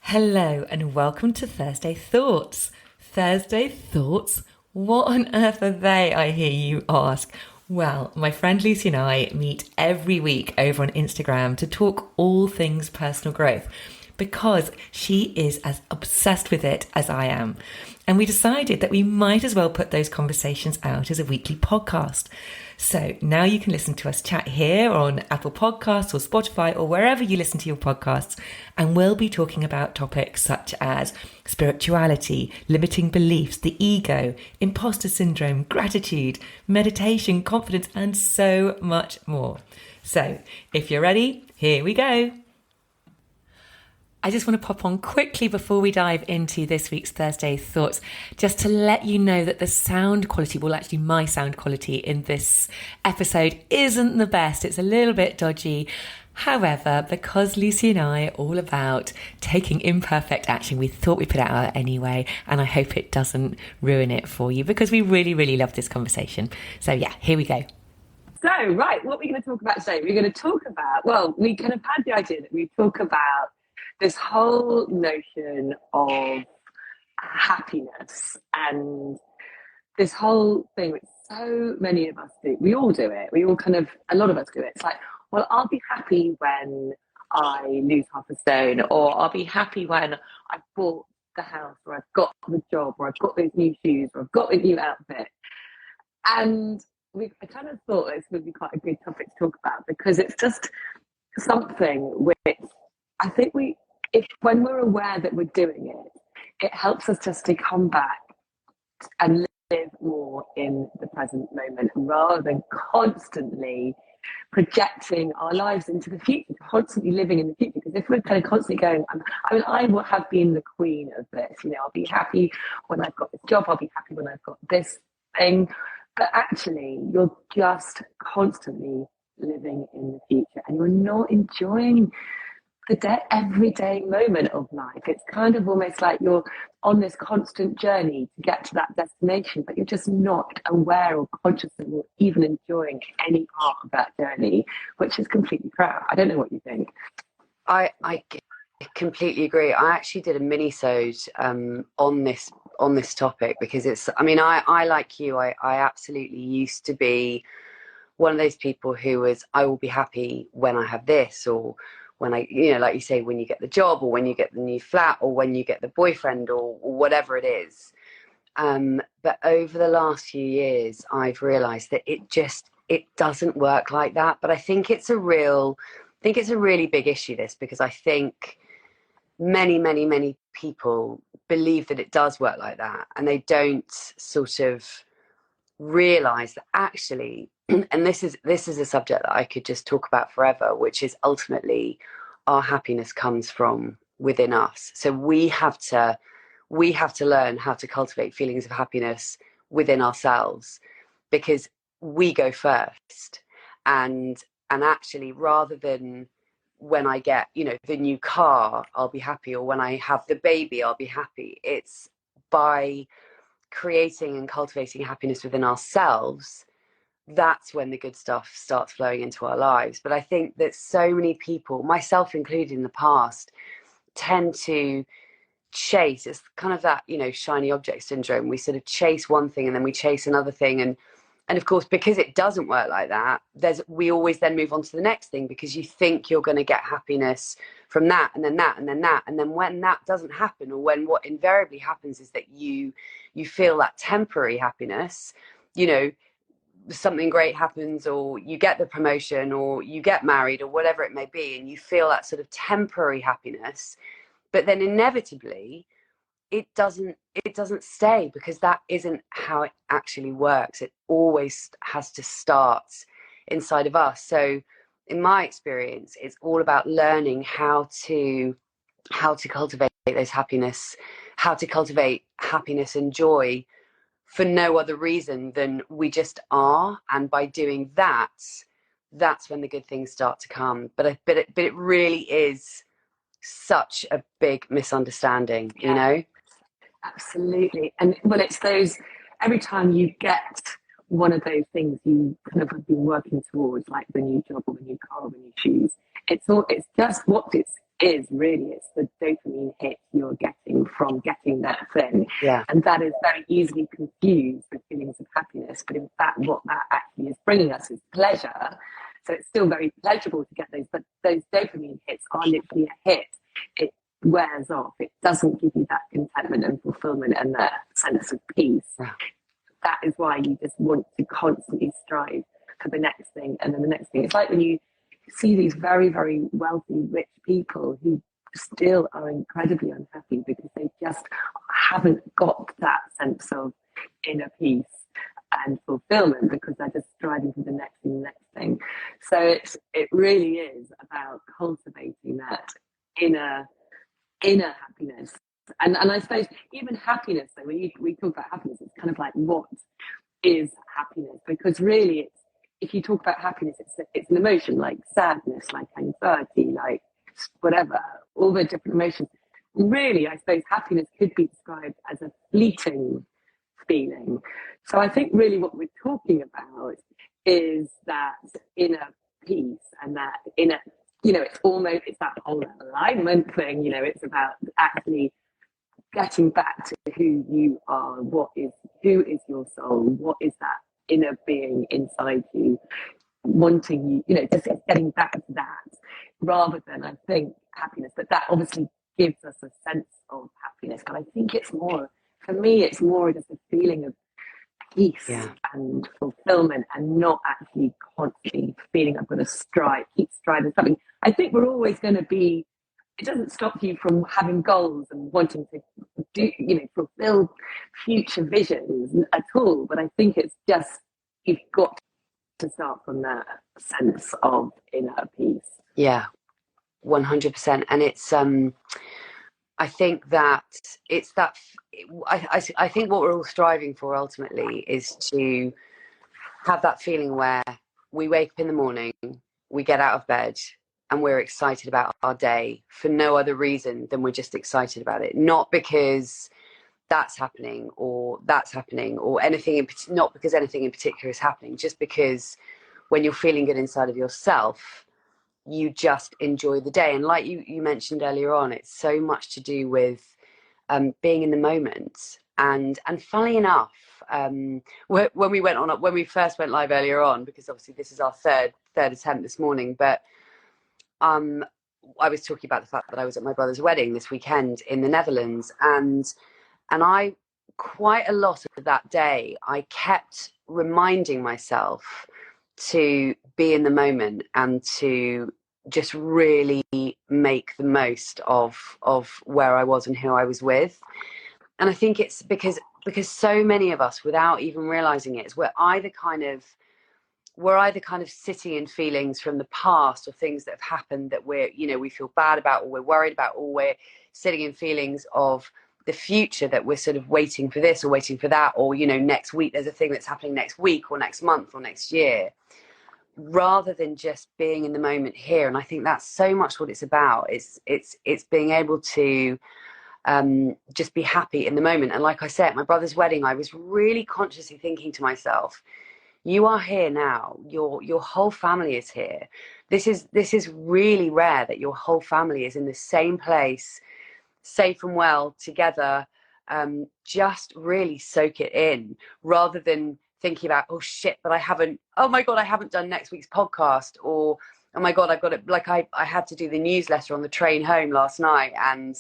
Hello and welcome to Thursday Thoughts. Thursday Thoughts? What on earth are they, I hear you ask? Well, my friend Lucy and I meet every week over on Instagram to talk all things personal growth because she is as obsessed with it as I am. And we decided that we might as well put those conversations out as a weekly podcast. So now you can listen to us chat here on Apple Podcasts or Spotify or wherever you listen to your podcasts. And we'll be talking about topics such as spirituality, limiting beliefs, the ego, imposter syndrome, gratitude, meditation, confidence, and so much more. So if you're ready, here we go. I just want to pop on quickly before we dive into this week's Thursday Thoughts, just to let you know that the sound quality, well, actually my sound quality in this episode isn't the best. It's a little bit dodgy. However, because Lucy and I are all about taking imperfect action, we thought we'd put it out anyway, and I hope it doesn't ruin it for you because we really, really love this conversation. So yeah, here we go. So, right, what we're going to talk about today, we're going to talk about, well, we kind of had the idea that we talk about this whole notion of happiness and this whole thing which so many of us do. We all do it. We all kind of, a lot of us do it. It's like, well, I'll be happy when I lose half a stone, or I'll be happy when I've bought the house, or I've got the job, or I've got those new shoes, or I've got the new outfit. And I kind of thought this would be quite a good topic to talk about because it's just something which I think if when we're aware that we're doing it, it helps us just to come back and live more in the present moment rather than constantly projecting our lives into the future, constantly living in the future. Because if we're kind of constantly going, I have been the queen of this, I'll be happy when I've got this job, I'll be happy when I've got this thing. But actually, you're just constantly living in the future and you're not enjoying the everyday moment of life. It's kind of almost like you're on this constant journey to get to that destination, but you're just not aware or conscious of or even enjoying any part of that journey, which is completely crap. I don't know what you think. I completely agree. I actually did a mini-sode on this topic because I like you, I absolutely used to be one of those people who was, I will be happy when I have this, or when I, like you say, when you get the job, or when you get the new flat, or when you get the boyfriend, or whatever it is. But over the last few years, I've realized that it doesn't work like that. But I think it's a really big issue, this, because I think many, many, many people believe that it does work like that, and they don't sort of realize that actually, and this is a subject that I could just talk about forever, which is ultimately our happiness comes from within us. So we have to learn how to cultivate feelings of happiness within ourselves, because we go first. And actually, rather than when I get, the new car, I'll be happy, or when I have the baby, I'll be happy. It's by creating and cultivating happiness within ourselves, that's when the good stuff starts flowing into our lives. But I think that so many people, myself included in the past, tend to chase, it's kind of that, shiny object syndrome. We sort of chase one thing and then we chase another thing, and of course, because it doesn't work like that, we always then move on to the next thing, because you think you're going to get happiness from that, and then that, and then that. And then when that doesn't happen, or when what invariably happens is that you feel that temporary happiness, something great happens, or you get the promotion, or you get married, or whatever it may be, and you feel that sort of temporary happiness. But then inevitably, it doesn't stay, because that isn't how it actually works. It always has to start inside of us. So in my experience, it's all about learning how to cultivate those happiness, how to cultivate happiness and joy for no other reason than we just are. And by doing that, that's when the good things start to come. But it really is such a big misunderstanding, Absolutely. And well, it's those, every time you get one of those things you kind of have been working towards, like the new job or the new car or the new shoes. It's just what it is really. It's the dopamine hit you're getting from getting that thing. Yeah. And that is very easily confused with feelings of happiness. But in fact, what that actually is bringing us is pleasure. So it's still very pleasurable to get those, but those dopamine hits are literally a hit. It wears off. It doesn't give you that contentment and fulfillment and that sense of peace. Yeah. That is why you just want to constantly strive for the next thing and then the next thing. It's like when you see these very, very wealthy, rich people who still are incredibly unhappy because they just haven't got that sense of inner peace and fulfillment because they're just striving for the next thing, the next thing. So it really is about cultivating that inner happiness. And I suppose even happiness, though, when we talk about happiness, it's kind of like, what is happiness? Because really, if you talk about happiness, it's an emotion like sadness, like anxiety, like whatever, all the different emotions. Really, I suppose happiness could be described as a fleeting feeling. So I think really what we're talking about is that inner peace and that inner, it's that whole alignment thing, it's about actually getting back to who you are, who is your soul, what is that inner being inside you, wanting you, just getting back to that rather than, I think, happiness. But that obviously gives us a sense of happiness. But I think for me, it's more just a feeling of peace and fulfillment and not actually constantly feeling I'm going to keep striving something. I think we're always going to be, it doesn't stop you from having goals and wanting to do, fulfill future visions at all. But I think it's just, you've got to start from that sense of inner peace. Yeah, 100%. And it's, I think that it's that, I think what we're all striving for ultimately is to have that feeling where we wake up in the morning, we get out of bed, and we're excited about our day for no other reason than we're just excited about it. Not because that's happening or anything, not because anything in particular is happening, just because when you're feeling good inside of yourself, you just enjoy the day. And like you mentioned earlier on, it's so much to do with being in the moment. And funnily enough, when we first went live earlier on, because obviously this is our third attempt this morning, but I was talking about the fact that I was at my brother's wedding this weekend in the Netherlands, and I, quite a lot of that day, I kept reminding myself to be in the moment and to just really make the most of where I was and who I was with. And I think it's because so many of us, without even realizing it, we're either kind of sitting in feelings from the past or things that have happened that we feel bad about, or we're worried about, or we're sitting in feelings of the future that we're sort of waiting for this or waiting for that, or next week there's a thing that's happening next week or next month or next year, rather than just being in the moment here. And I think that's so much what it's about. It's being able to just be happy in the moment. And like I said, at my brother's wedding, I was really consciously thinking to myself, you are here now. Your whole family is here. This is really rare that your whole family is in the same place, safe and well, together. Just really soak it in, rather than thinking about, oh shit, but oh my God, I haven't done next week's podcast, or oh my God, I've got it. Like I had to do the newsletter on the train home last night, and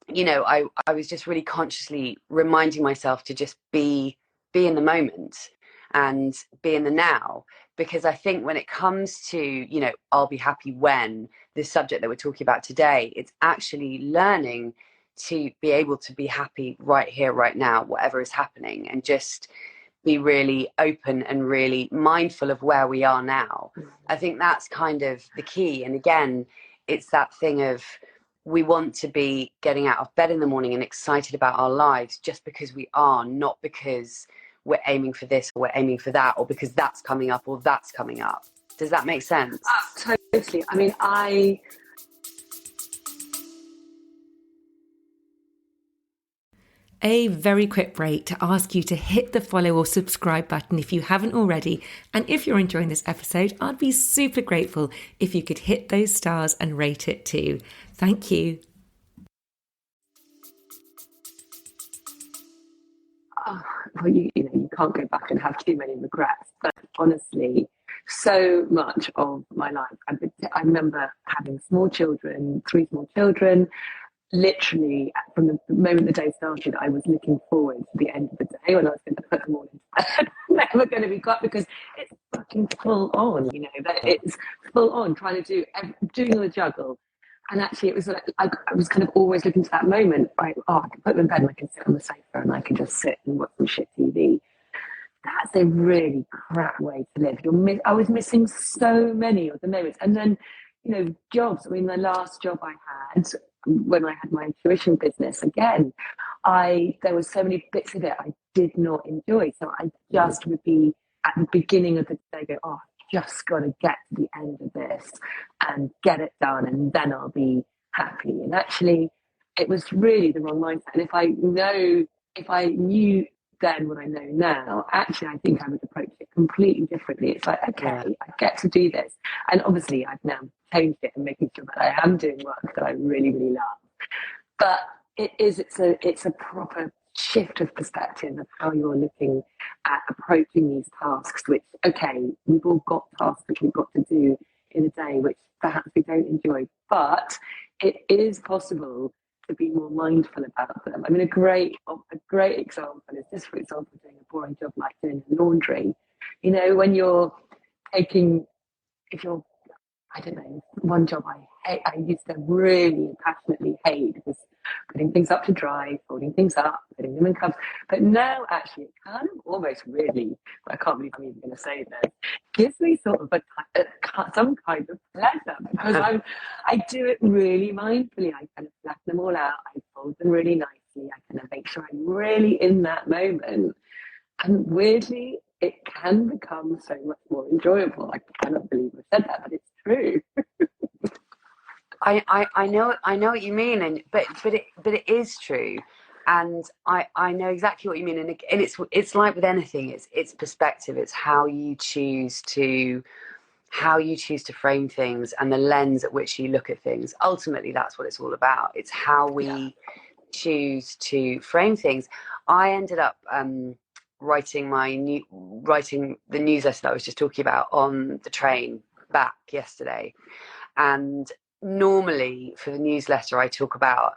I was just really consciously reminding myself to just be in the moment and be in the now. Because I think when it comes to, I'll be happy when, this subject that we're talking about today, it's actually learning to be able to be happy right here, right now, whatever is happening, and just be really open and really mindful of where we are now. I think that's kind of the key. And again, it's that thing of, we want to be getting out of bed in the morning and excited about our lives just because we are, not because we're aiming for this or we're aiming for that, or because that's coming up or that's coming up. Does that make sense? Totally. I mean, A very quick break to ask you to hit the follow or subscribe button if you haven't already. And if you're enjoying this episode, I'd be super grateful if you could hit those stars and rate it too. Thank you. Oh, well, you can't go back and have too many regrets. But honestly, so much of my life, I remember having small children, three small children. Literally, from the moment the day started, I was looking forward to the end of the day when I was going to put them all into bed. Never going to be got because it's fucking full on. That it's full on trying to doing the juggle. And actually, it was like I was kind of always looking to that moment, right? Oh, I can put them in bed and I can sit on the sofa and I can just sit and watch some shit TV. That's a really crap way to live. I was missing so many of the moments. And then, jobs. I mean, the last job I had when I had my tuition business, again, there was so many bits of it I did not enjoy. So I just would be at the beginning of the day go, oh, I've just got to get to the end of this and get it done, and then I'll be happy. And actually, it was really the wrong mindset. And if I knew then what I know now, actually, I think I would approach it completely differently. It's like, okay, I get to do this. And obviously, I've now changed it and making sure that I am doing work that I really, really love. But it's a proper shift of perspective of how you're looking at approaching these tasks, which, okay, we've all got tasks that we've got to do in a day, which perhaps we don't enjoy. But it is possible to be more mindful about them. I mean, a great example is just, for example, doing a boring job like doing laundry. When you're taking, if you're, I don't know, one job I used to really passionately hate was putting things up to dry, folding things up, putting them in cups. But now, actually, it kind of almost really, I can't believe I'm even going to say this, gives me sort of some kind of pleasure because I do it really mindfully. I kind of flatten them all out, I fold them really nicely, I kind of make sure I'm really in that moment. And weirdly, it can become so much more enjoyable. I cannot believe I said that, but it's true. I know what you mean, but it is true, and I know exactly what you mean, and it's like with anything, it's perspective, it's how you choose to frame things and the lens at which you look at things. Ultimately, that's what it's all about. It's how we choose to frame things. I ended up writing the newsletter that I was just talking about on the train back yesterday, and normally for the newsletter I talk about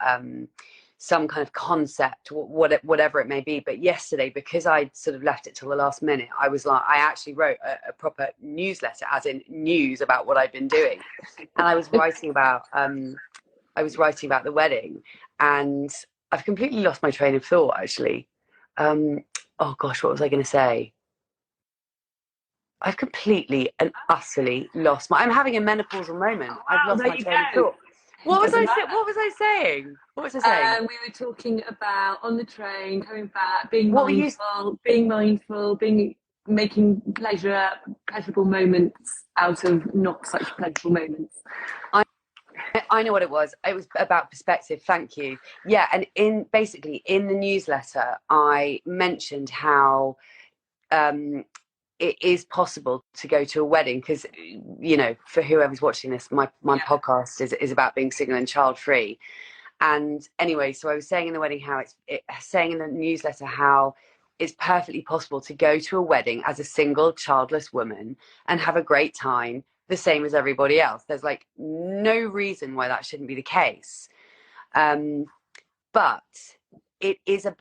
some kind of concept, whatever it may be, but yesterday, because I sort of left it till the last minute, I was like, I actually wrote a proper newsletter, as in news about what I'd been doing. And I was writing about the wedding, and I've completely lost my train of thought, actually. Oh gosh, what was I going to say? I've completely and utterly lost I'm having a menopausal moment. I've lost my train of thought. What was I saying? We were talking about on the train, coming back, making pleasurable moments out of not such pleasurable moments. I know what it was. It was about perspective. Thank you. Yeah, and in the newsletter, I mentioned how it is possible to go to a wedding, because for whoever's watching this, my podcast is about being single and child free. And anyway, so I was saying in the wedding how saying in the newsletter how it's perfectly possible to go to a wedding as a single childless woman and have a great time, the same as everybody else. There's like no reason why that shouldn't be the case. But it is about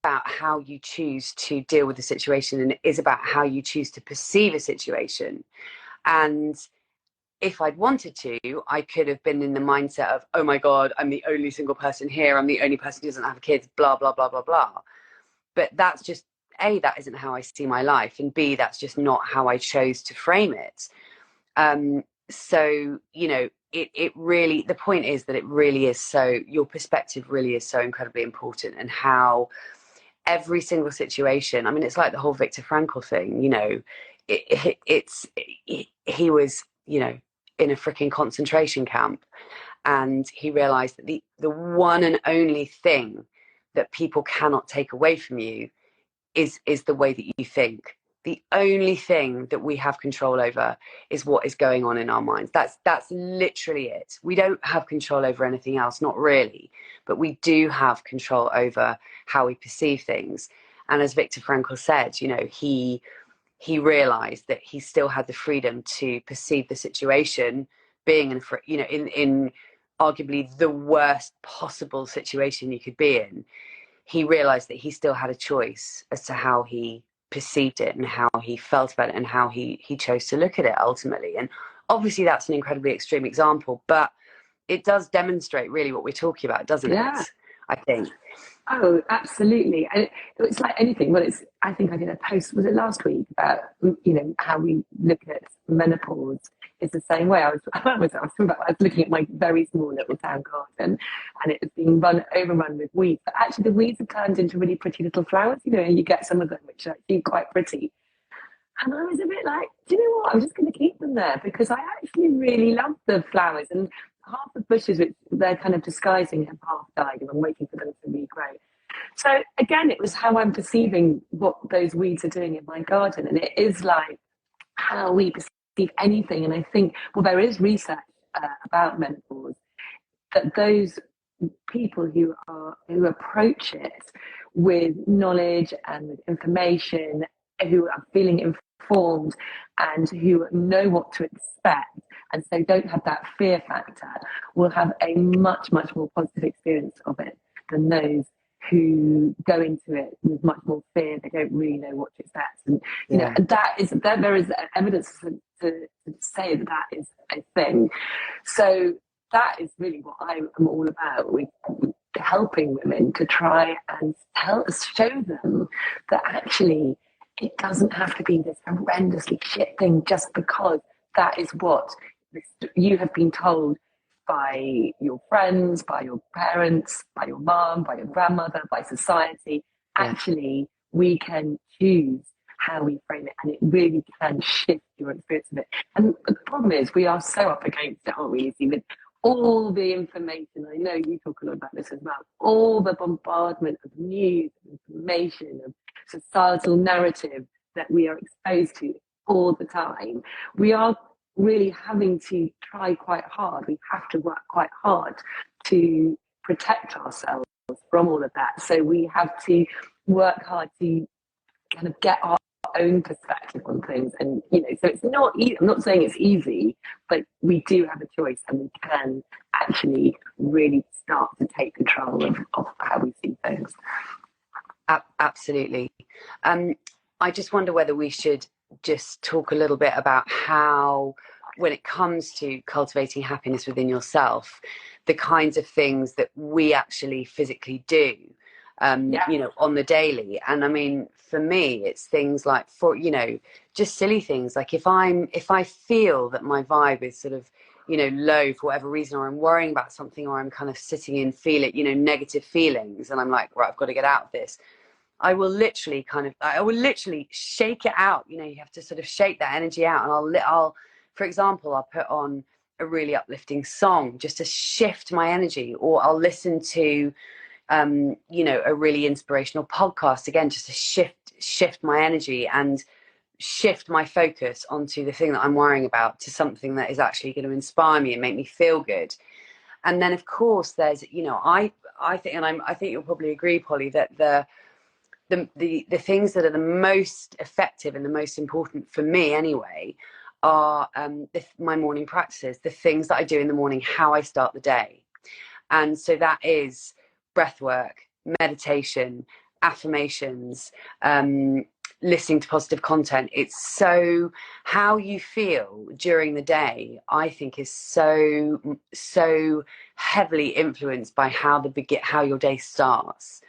how you choose to deal with the situation, and it is about how you choose to perceive a situation. And if I'd wanted to, I could have been in the mindset of, oh my God, I'm the only single person here, I'm the only person who doesn't have kids, blah, blah, blah, blah, blah. But that's just, A, that isn't how I see my life, and B, that's just not how I chose to frame it. So, it really, the point is that it really is your perspective really is so incredibly important, and how every single situation, I mean, it's like the whole Viktor Frankl thing, he was, in a freaking concentration camp, and he realized that the one and only thing that people cannot take away from you is the way that you think. The only thing that we have control over is what is going on in our minds. That's literally it. We don't have control over anything else, not really, but we do have control over how we perceive things. And as Viktor Frankl said, you know, he realized that he still had the freedom to perceive the situation being in, you know, in arguably the worst possible situation you could be in. He realized that he still had a choice as to how he perceived it and how he felt about it and how he chose to look at it ultimately. And obviously that's an incredibly extreme example, but it does demonstrate really what we're talking about, doesn't Yeah. it? I think. Oh, absolutely. And it's like anything. Well, I think I did a post, was it last week, about, you know, how we look at menopause is the same way. I was looking at my very small little town garden, and it was being overrun with weeds. But actually the weeds have turned into really pretty little flowers, you know, and you get some of them which are actually quite pretty. And I was a bit like, do you know what? I'm just going to keep them there because I actually really love the flowers. And half the bushes, which they're kind of disguising, have half died, and I'm waiting for them to regrow. So again, it was how I'm perceiving what those weeds are doing in my garden. And it is like how we perceive anything. And I think, well, there is research about menopause, that those people who approach it with knowledge and with information, who are feeling informed and who know what to expect, and so don't have that fear factor, will have a much more positive experience of it than those who go into it with much more fear. They don't really know what to expect, and you know, and there is evidence to say that is a thing. So that is really what I am all about, with helping women to try and show them that actually it doesn't have to be this horrendously shit thing just because that is what you have been told by your friends, by your parents, by your mom, by your grandmother, by society. Actually, we can choose how we frame it, and it really can shift your experience of it. And the problem is, we are so up against it, aren't we? With all the information, I know you talk a lot about this as well, all the bombardment of news, information, of societal narrative that we are exposed to all the time, we are really having to try quite hard. We have to work quite hard to protect ourselves from all of that. So we have to work hard to kind of get our own perspective on things. And, you know, so it's not easy. I'm not saying it's easy, but we do have a choice, and we can actually really start to take control of how we see things. Absolutely. I just wonder whether we should just talk a little bit about how, when it comes to cultivating happiness within yourself, the kinds of things that we actually physically do, you know, on the daily. And I mean, for me, it's things like, for, you know, just silly things. Like if I feel that my vibe is sort of, you know, low for whatever reason, or I'm worrying about something, or I'm kind of sitting in you know, negative feelings, and I'm like, right, I've got to get out of this. I will literally shake it out. You know, you have to sort of shake that energy out. And I'll, for example, I'll put on a really uplifting song just to shift my energy, or I'll listen to, you know, a really inspirational podcast, again, just to shift my energy and shift my focus onto the thing that I'm worrying about, to something that is actually going to inspire me and make me feel good. And then, of course, there's, you know, I think, and I think you'll probably agree, Polly, that the things that are the most effective and the most important for me anyway are my morning practices, the things that I do in the morning, how I start the day. And so that is breath work, meditation, affirmations, listening to positive content. It's so, how you feel during the day, I think, is so heavily influenced by how your day starts.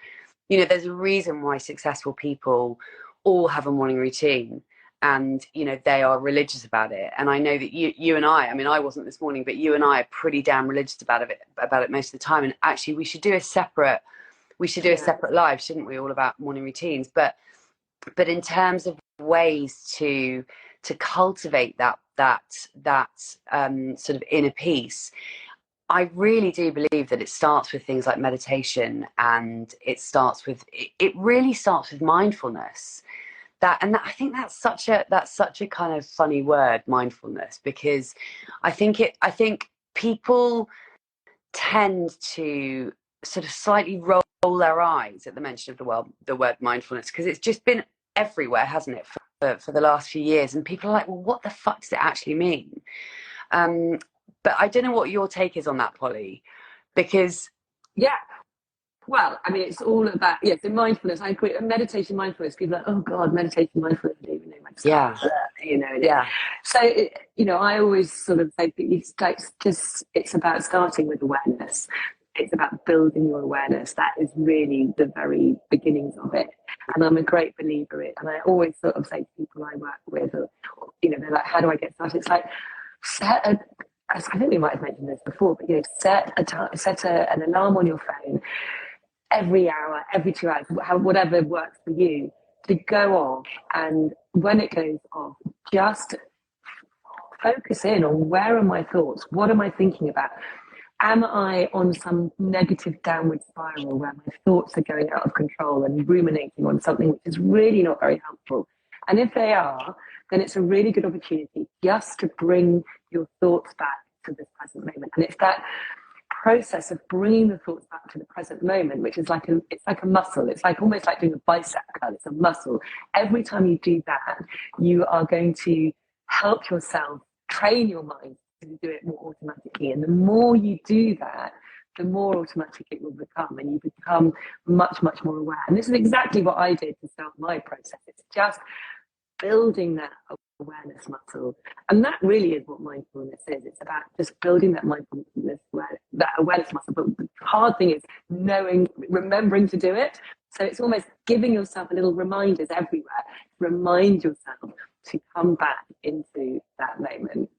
You know, there's a reason why successful people all have a morning routine, and, you know, they are religious about it. And I know that you and I mean, I wasn't this morning, but you and I are pretty damn religious about it most of the time. And actually, we should do a separate live, shouldn't we, all about morning routines. But in terms of ways to cultivate that sort of inner peace, I really do believe that it starts with things like meditation, and it really starts with mindfulness. I think that's such a kind of funny word, mindfulness, because I think people tend to sort of slightly roll their eyes at the mention of the word mindfulness, because it's just been everywhere, hasn't it, for the last few years, and people are like, well, what the fuck does it actually mean? But I don't know what your take is on that, Polly, because Yeah. Well, I mean, it's all about, yeah, so mindfulness. I agree. Meditation, mindfulness, people are like, oh God, meditation, mindfulness, I don't even know where to start. yeah, You know, yeah, so, I always sort of say it's about starting with awareness. It's about building your awareness. That is really the very beginnings of it. And I'm a great believer in it. And I always sort of say to people I work with, they're like, how do I get started? It's like, I think we might have mentioned this before, but set an alarm on your phone every hour, every 2 hours, whatever works for you, to go off. And when it goes off, just focus in on, where are my thoughts? What am I thinking about? Am I on some negative downward spiral where my thoughts are going out of control and ruminating on something which is really not very helpful? And if they are, then it's a really good opportunity just to bring your thoughts back to this present moment. And it's that process of bringing the thoughts back to the present moment, which is it's like a muscle. It's like almost like doing a bicep curl. It's a muscle. Every time you do that, you are going to help yourself train your mind to do it more automatically. And the more you do that, the more automatic it will become, and you become much, much more aware. And this is exactly what I did to start my process. It's just building that awareness muscle. And that really is what mindfulness is. It's about just building that mindfulness, that awareness muscle. But the hard thing is remembering to do it. So it's almost giving yourself a little reminders everywhere. Remind yourself to come back into that moment.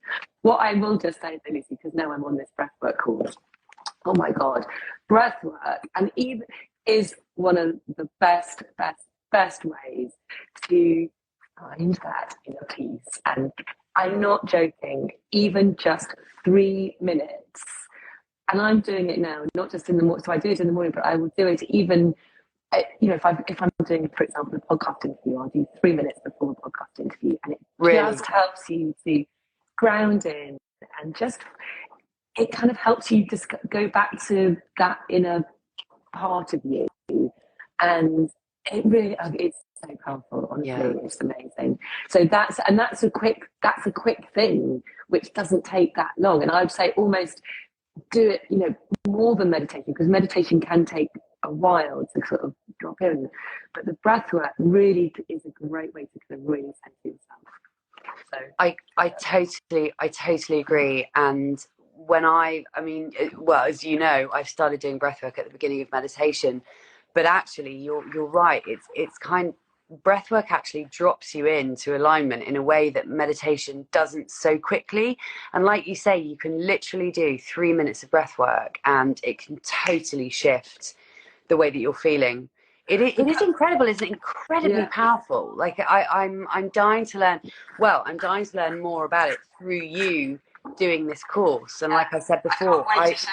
What I will just say, Lucy, because now I'm on this breathwork course. Oh my God, breathwork, and even is one of the best ways to find that inner peace. And I'm not joking, even just 3 minutes. And I'm doing it now, not just in the morning. So I do it in the morning, but I will do it even, if I'm doing, for example, a podcast interview, I'll do 3 minutes before the podcast interview. And it just helps you to ground in, and it kind of helps you just go back to that inner part of you. And it really, it's so powerful, honestly. Yeah. It's amazing. So that's a quick thing, which doesn't take that long. And I would say almost do it, more than meditation, because meditation can take a while to sort of drop in. But the breath work really is a great way to kind of really center yourself. So I totally agree. And as you know, I've started doing breathwork at the beginning of meditation, but actually you're right. It's breathwork actually drops you into alignment in a way that meditation doesn't so quickly. And like you say, you can literally do 3 minutes of breathwork and it can totally shift the way that you're feeling. It is incredible. It's incredibly powerful. Like I'm dying to learn. Well, I'm dying to learn more about it through you doing this course. And like I said before, it's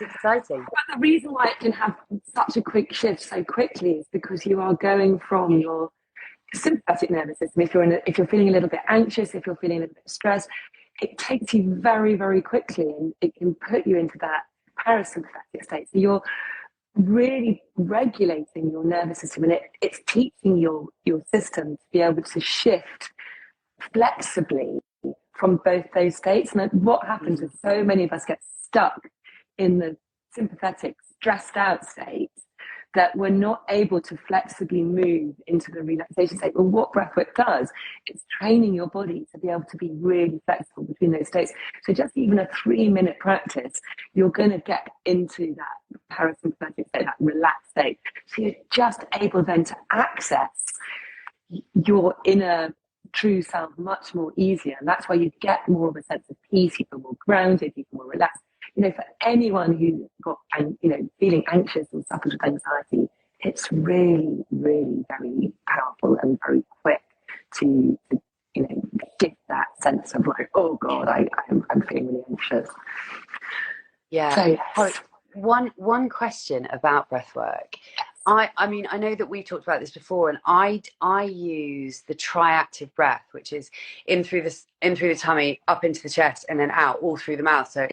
exciting. But the reason why it can have such a quick shift so quickly is because you are going from your sympathetic nervous system. If you're feeling a little bit anxious, if you're feeling a little bit stressed, it takes you very, very quickly, and it can put you into that parasympathetic state. So you're really regulating your nervous system, and it's teaching your system to be able to shift flexibly from both those states. And what happens is so many of us get stuck in the sympathetic, stressed out state, that we're not able to flexibly move into the relaxation state. Well, what breathwork does, it's training your body to be able to be really flexible between those states. So just even a 3-minute practice, you're going to get into that parasympathetic state, that relaxed state. So you're just able then to access your inner true self much more easier. And that's why you get more of a sense of peace, you feel more grounded, you feel more relaxed. For anyone who's got, feeling anxious or suffers with anxiety, it's really, really very powerful and very quick to shift that sense of like, oh God, I'm feeling really anxious. Yeah. So yes. One question about breath work. I mean, I know that we've talked about this before, and I use the triactive breath, which is in through the tummy, up into the chest, and then out all through the mouth. So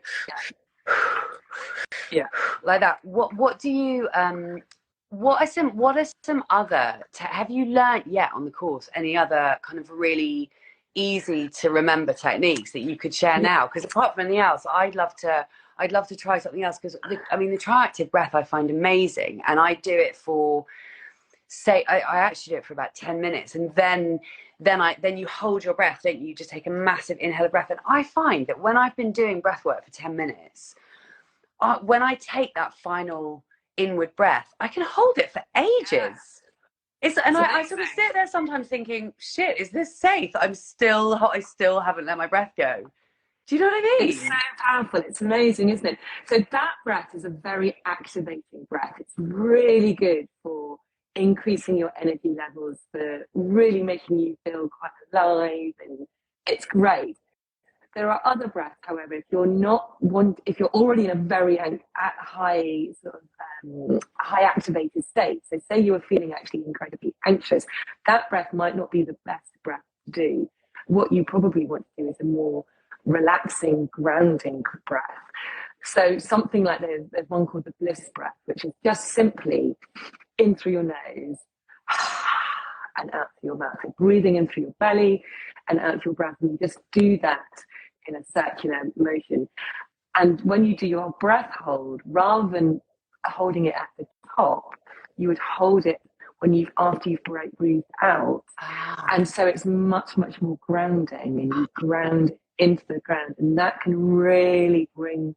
Yeah, like that. What do you what are some other have you learnt yet on the course any other kind of really easy to remember techniques that you could share now? Because apart from anything else, I'd love to try something else, because the triactive breath I find amazing, and I do it for I actually do it for about 10 minutes, and then you hold your breath, don't you? You just take a massive inhale of breath, and I find that when I've been doing breath work for 10 minutes, when I take that final inward breath, I can hold it for ages. I sort of sit there sometimes thinking, shit, is this safe? I still haven't let my breath go. Do you know what I mean? It's so powerful. It's amazing, isn't it? So that breath is a very activating breath. It's really good for increasing your energy levels, for really making you feel quite alive, and it's great. There are other breaths, however, if you're already in a very high high activated state. So say you were feeling actually incredibly anxious, that breath might not be the best breath to do. What you probably want to do is a more relaxing, grounding breath. So something like there's one called the bliss breath, which is just simply in through your nose and out through your mouth. So breathing in through your belly and out through your breath, and you just do that in a circular motion. And when you do your breath hold, rather than holding it at the top, you would hold it after you've breathed out. And so it's much, much more grounding, and you ground into the ground, and that can really bring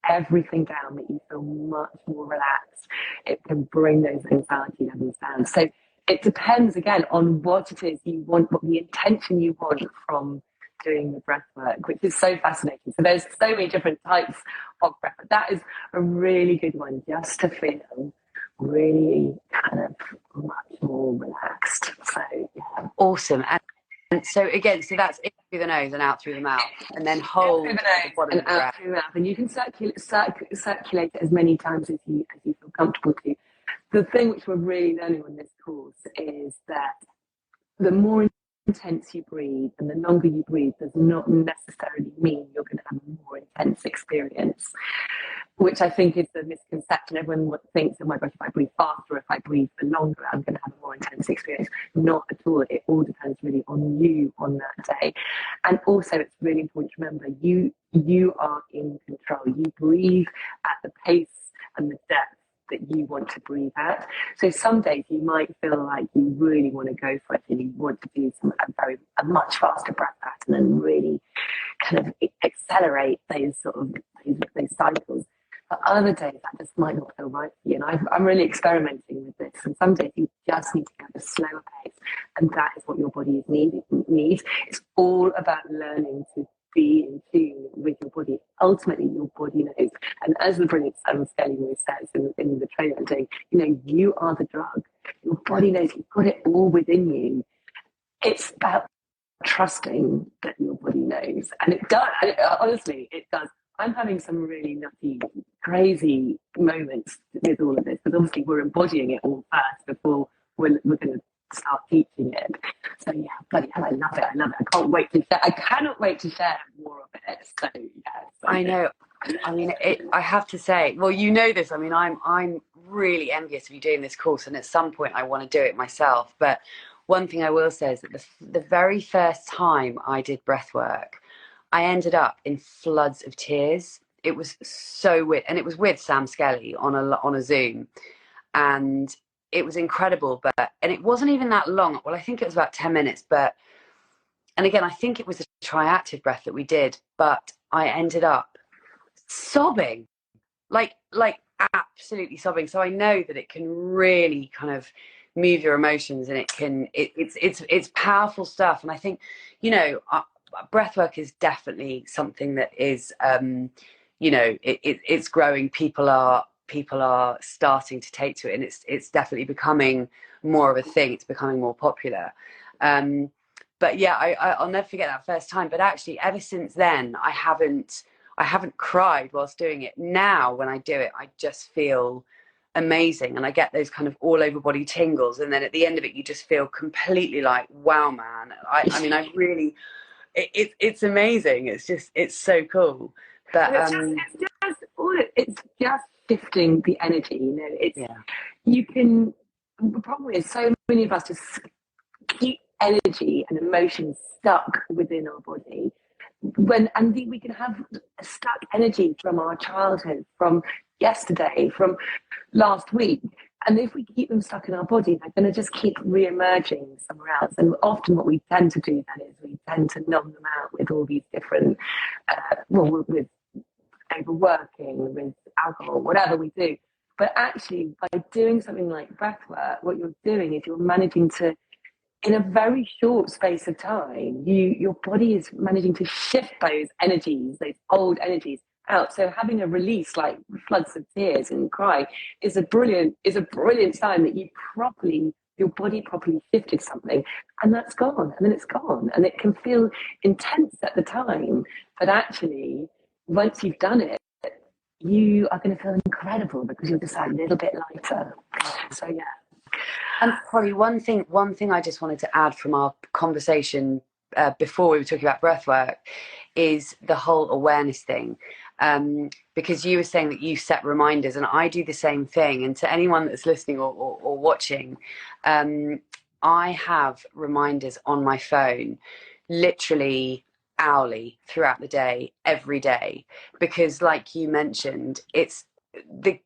everything down, that you feel much more relaxed. It can bring those anxiety levels down. So it depends again on what it is you want, what the intention you want from doing the breath work, which is so fascinating. So there's so many different types of breath, but that is a really good one just to feel really kind of much more relaxed. So yeah. Awesome. And so again, so that's in through the nose and out through the mouth, and then hold the bottom and out through the mouth, and you can circulate it as many times as you feel comfortable to. The thing which we're really learning on this course is that the more intense you breathe and the longer you breathe does not necessarily mean you're going to have a more intense experience, which I think is the misconception. Everyone thinks, oh my gosh, if I breathe faster, if I breathe for longer, I'm going to have a more intense experience. Not at all. It all depends really on you on that day. And also it's really important to remember you are in control. You breathe at the pace and the depth that you want to breathe at. So some days you might feel like you really want to go for it, and you want to do a much faster breath pattern and really kind of accelerate those those cycles. But other days that just might not feel right for you. And I'm really experimenting with this. And some days you just need to go at a slower pace, and that is what your body needs. It's all about learning to be in tune with your body. Ultimately, your body knows. And as the brilliant Sam Skelly always says in the training I'm doing, you are the drug. Your body knows. You've got it all within you. It's about trusting that your body knows. And it does. Honestly, it does. I'm having some really nutty, crazy moments with all of this, but obviously we're embodying it all first before we're going to start teaching it. So yeah, bloody hell, I love it. I can't wait to share. I cannot wait to share more of it. So yeah. I know. I mean, I have to say, well, you know this. I mean, I'm really envious of you doing this course, and at some point I want to do it myself. But one thing I will say is that the very first time I did breath work, I ended up in floods of tears. It was so weird, and it was with Sam Skelly on a Zoom, and it was incredible. And it wasn't even that long. Well, I think it was about 10 minutes. And again, I think it was a triactive breath that we did, but I ended up sobbing, like absolutely sobbing. So I know that it can really kind of move your emotions, and it's powerful stuff. And I think, breath work is definitely something that is, it's growing. People are starting to take to it, and it's definitely becoming more of a thing. It's becoming more popular. but yeah, I'll never forget that first time. But actually, ever since then, I haven't cried whilst doing it. Now, when I do it, I just feel amazing, and I get those kind of all over body tingles. And then at the end of it, you just feel completely like, wow, man. I mean, I really, it's amazing. It's so cool. But And it's just shifting the energy. You know, it's yeah, you can. The problem is, so many of us just keep energy and emotions stuck within our body. We can have stuck energy from our childhood, from yesterday, from last week. And if we keep them stuck in our body, they're going to just keep re-emerging somewhere else. And often what we tend to do then is we tend to numb them out with all these different, with overworking, with alcohol, whatever we do. But actually, by doing something like breath work, what you're doing is you're managing to, in a very short space of time, your body is managing to shift those energies, those old energies out. So having a release like floods of tears and cry is a brilliant sign that your body properly shifted something, and that's gone, and then it's gone, and it can feel intense at the time, but actually, once you've done it, you are going to feel incredible because you're just a little bit lighter. So yeah. and Polly, one thing I just wanted to add from our conversation before we were talking about breath work is the whole awareness thing. Because you were saying that you set reminders, and I do the same thing. And to anyone that's listening or watching, I have reminders on my phone, literally hourly throughout the day, every day, because like you mentioned, it's the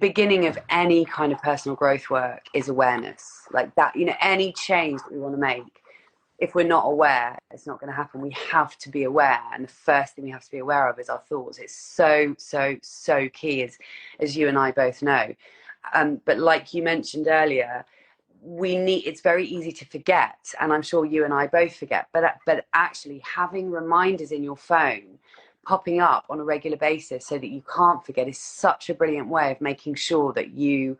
beginning of any kind of personal growth work is awareness. Like that, any change that we want to make, if we're not aware, it's not going to happen. We have to be aware, and the first thing we have to be aware of is our thoughts. It's so key, as you and I both know. But like you mentioned earlier, it's very easy to forget, and I'm sure you and I both forget, but actually having reminders in your phone popping up on a regular basis so that you can't forget is such a brilliant way of making sure that you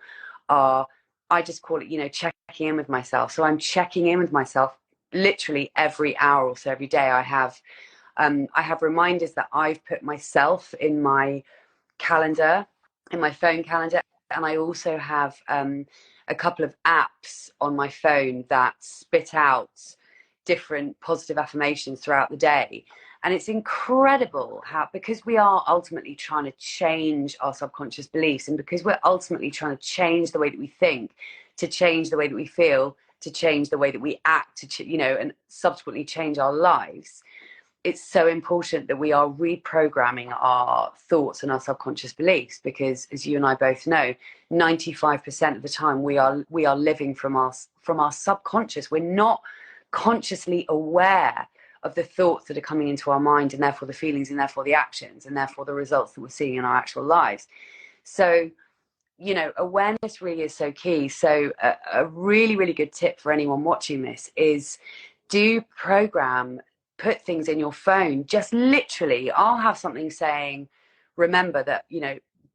are, I just call it, checking in with myself. So I'm checking in with myself literally every hour or so every day. I have reminders that I've put myself in my calendar, in my phone calendar, and I also have a couple of apps on my phone that spit out different positive affirmations throughout the day. And it's incredible how, because we are ultimately trying to change our subconscious beliefs, and because we're ultimately trying to change the way that we think, to change the way that we feel, to change the way that we act, and subsequently change our lives, it's so important that we are reprogramming our thoughts and our subconscious beliefs, because as you and I both know, 95% of the time we are living from our subconscious. We're not consciously aware of the thoughts that are coming into our mind, and therefore the feelings, and therefore the actions, and therefore the results that we're seeing in our actual lives. So awareness really is so key. So a really, really good tip for anyone watching this is put things in your phone. Just literally, I'll have something saying, remember that,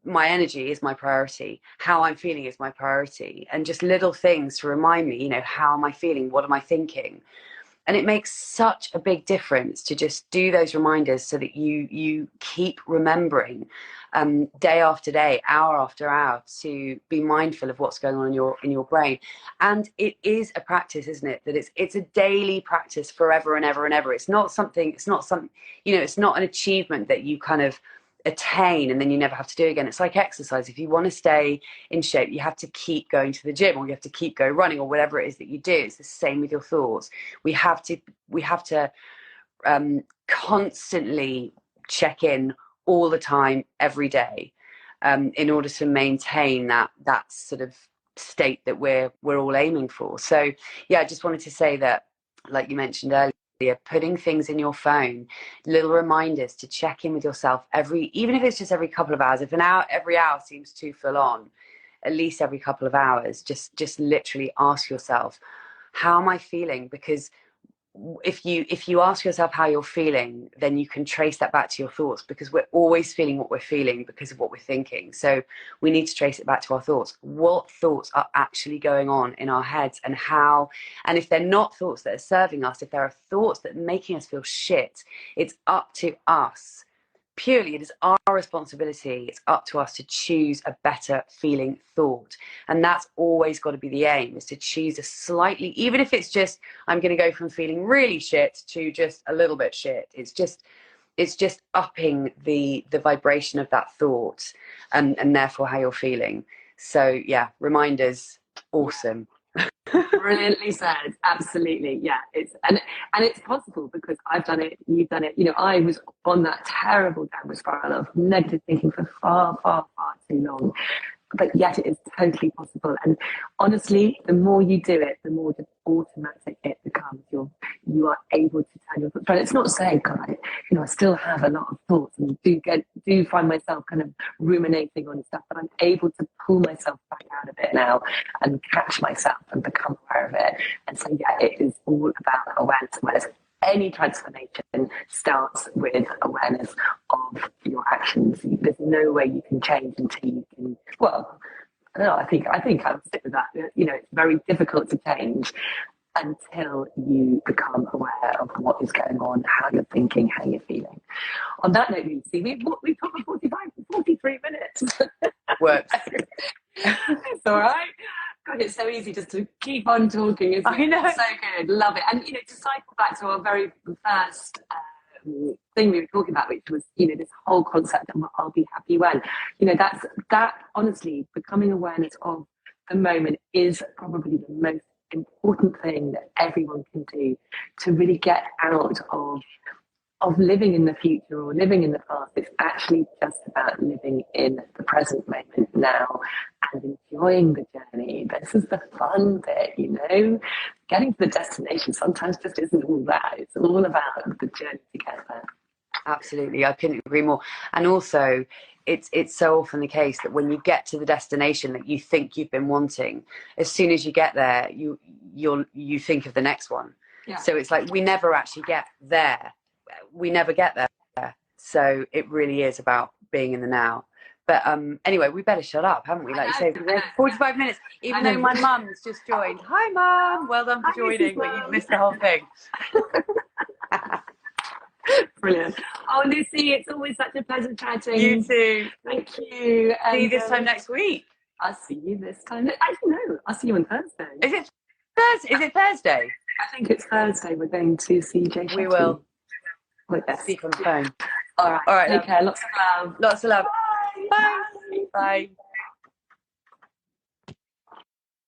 my energy is my priority. How I'm feeling is my priority. And just little things to remind me, how am I feeling? What am I thinking? And it makes such a big difference to just do those reminders so that you keep remembering day after day, hour after hour, to be mindful of what's going on in your brain. And it is a practice, isn't it? That it's a daily practice forever and ever and ever. It's not an achievement that you kind of attain and then you never have to do it again. It's like exercise. If you want to stay in shape, you have to keep going to the gym, or you have to keep going running, or whatever it is that you do. It's the same with your thoughts. We have to constantly check in all the time, every day, in order to maintain that sort of state that we're all aiming for. So yeah, I just wanted to say that, like you mentioned earlier, putting things in your phone, little reminders to check in with yourself even if it's just every couple of hours. If every hour seems too full on, at least every couple of hours, just literally ask yourself, how am I feeling? Because if you ask yourself how you're feeling, then you can trace that back to your thoughts, because we're always feeling what we're feeling because of what we're thinking. So we need to trace it back to our thoughts. What thoughts are actually going on in our heads, and how, and if they're not thoughts that are serving us, if there are thoughts that are making us feel shit, it's up to us. Purely, it is our responsibility. It's up to us to choose a better feeling thought. And that's always got to be the aim, is to choose a slightly, even if it's just, I'm going to go from feeling really shit to just a little bit shit. It's just upping the vibration of that thought, and therefore how you're feeling. So yeah, reminders, awesome. Brilliantly said. Absolutely. Yeah. It's possible, because I've done it, you've done it. You know, I was on that terrible downward spiral of negative thinking for far, far, far too long. But yet it is totally possible. And honestly, the more you do it, the more just automatic it becomes. You are able to turn your thoughts. But it's not saying, God, I still have a lot of thoughts, and do find myself kind of ruminating on stuff, but I'm able to pull myself back out of it now and catch myself and become aware of it. And so, yeah, it is all about awareness. Any transformation starts with awareness of your actions. There's no way you can change until you can. Well, I don't know. I think I'll stick with that. You know, it's very difficult to change until you become aware of what is going on, how you're thinking, how you're feeling. On that note, Lucy, we've talked for 43 minutes. Works. It's all right. God, it's so easy just to keep on talking. Isn't it? I know. It's so good. Love it. And, to cycle back to our very first thing we were talking about, which was, this whole concept of I'll be happy when, that honestly, becoming awareness of the moment is probably the most important thing that everyone can do to really get out of living in the future or living in the past. It's actually just about living in the present moment now and enjoying the journey. This is the fun bit, Getting to the destination sometimes just isn't all that. It's all about the journey to get there. Absolutely, I couldn't agree more. And also, it's so often the case that when you get to the destination that you think you've been wanting, as soon as you get there, you think of the next one. Yeah. So it's like we never actually get there. We never get there. So it really is about being in the now. But anyway, we better shut up, haven't we? Like you say, 45 minutes, even though my mum's just joined. Hi, Mum. Well done for joining, but you've missed the whole thing. Brilliant. Oh, Lucy, it's always such a pleasure chatting. You too. Thank you. See you this time next week. I'll see you this time. Actually, no, I'll see you on Thursday. Is it Thursday? I think it's Thursday. We're going to see Jay Shetty. We will. Yes. Speak on the phone. All right. Take love. care. Lots of love. Lots of love. Bye. Bye. Bye.